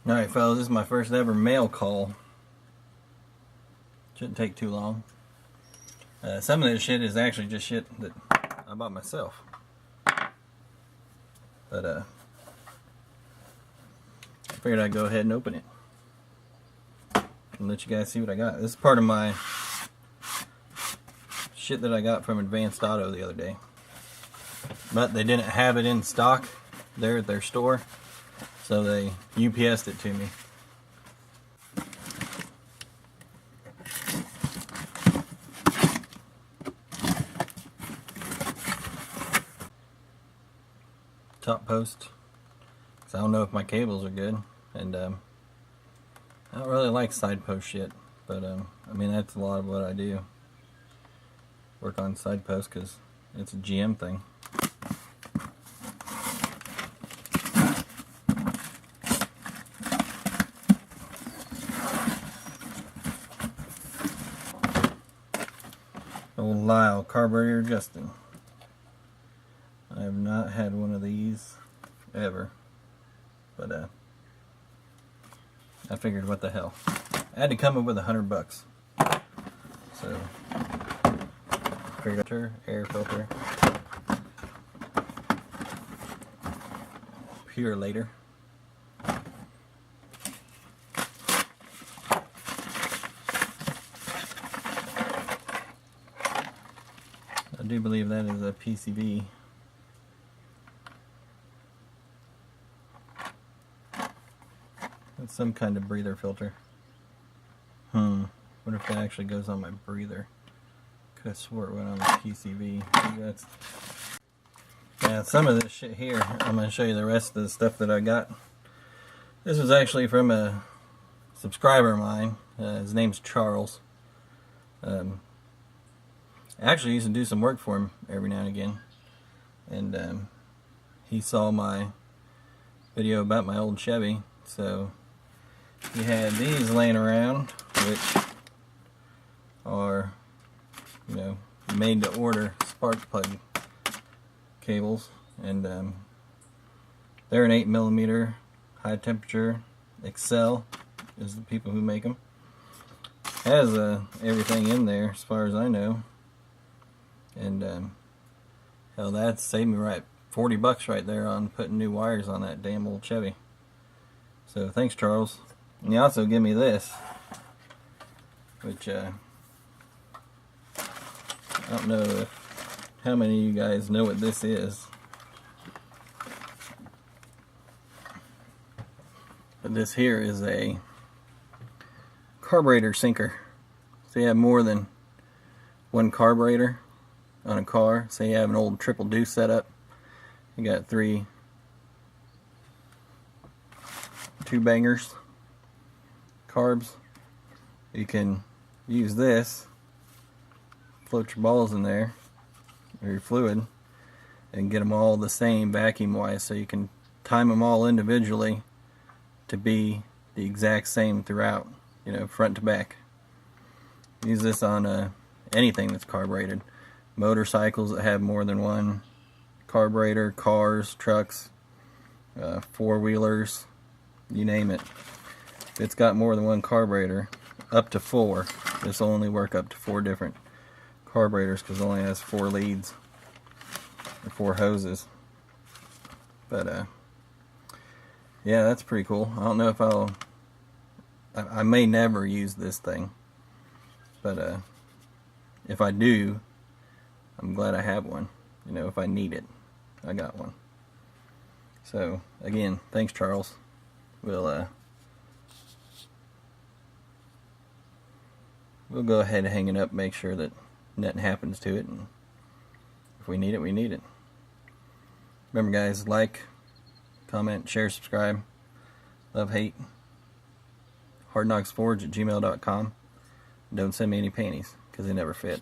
Alright fellas, this is my first ever mail call. Shouldn't take too long. Some of this shit is actually just shit that I bought myself. But I figured I'd go ahead and open it and let you guys see what I got. This is part of my shit that I got from Advanced Auto the other day. But they didn't have it in stock there at their store, so they UPS'd it to me. Top post, because I don't know if my cables are good, and I don't really like side post shit, but I mean, that's a lot of what I do, work on side posts, because it's a GM thing. Old Lyle carburetor Justin. I have not had one of these ever, but I figured, what the hell, I had to come up with $100, so carburetor, air filter, pure later. I do believe that is a PCV. It's some kind of breather filter. What if that actually goes on my breather? Could have swore it went on the PCV. Maybe that's... Yeah, some of this shit here, I'm going to show you the rest of the stuff that I got. This was actually from a subscriber of mine. His name's Charles. I actually used to do some work for him every now and again. And he saw my video about my old Chevy, so he had these laying around, which are, you know, made to order spark plug cables, and they're an 8mm high temperature. Excel is the people who make them. Has everything in there as far as I know, and hell, that saved me right $40 right there on putting new wires on that damn old Chevy. So thanks, Charles. And he also gave me this, which I don't know how many of you guys know what this is. But this here is a carburetor sinker. So you have more than one carburetor on a car. Say you have an old triple deuce setup. You got 2 bangers, carbs. You can use this, float your balls in there, or your fluid, and get them all the same vacuum wise, so you can time them all individually to be the exact same throughout, you know, front to back. Use this on anything that's carbureted. Motorcycles that have more than one carburetor, cars, trucks, four-wheelers, you name it. If it's got more than one carburetor, up to 4, this will only work up to 4 different carburetors, because it only has 4 leads, or 4 hoses. But yeah, that's pretty cool. I don't know if I may never use this thing, but if I do, I'm glad I have one. You know, if I need it, I got one. So again, thanks, Charles. We'll go ahead and hang it up, make sure that nothing happens to it, and if we need it, we need it. Remember, guys, like, comment, share, subscribe. Love, hate. hardknocksforge@gmail.com. Don't send me any panties, because they never fit.